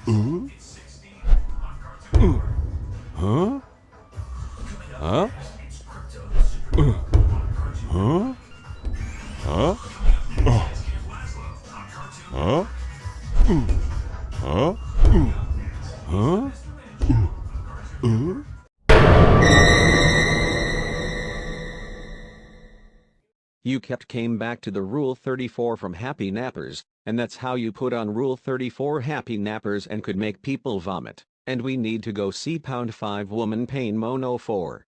Huh? Huh? Huh? Huh? Huh? Huh? Huh? Huh? You kept came back to the Rule 34 from Happy Nappers, and that's how you put on Rule 34 Happy Nappers and could make people vomit. And we need to go see Pound 5 Woman Pain Mono 4.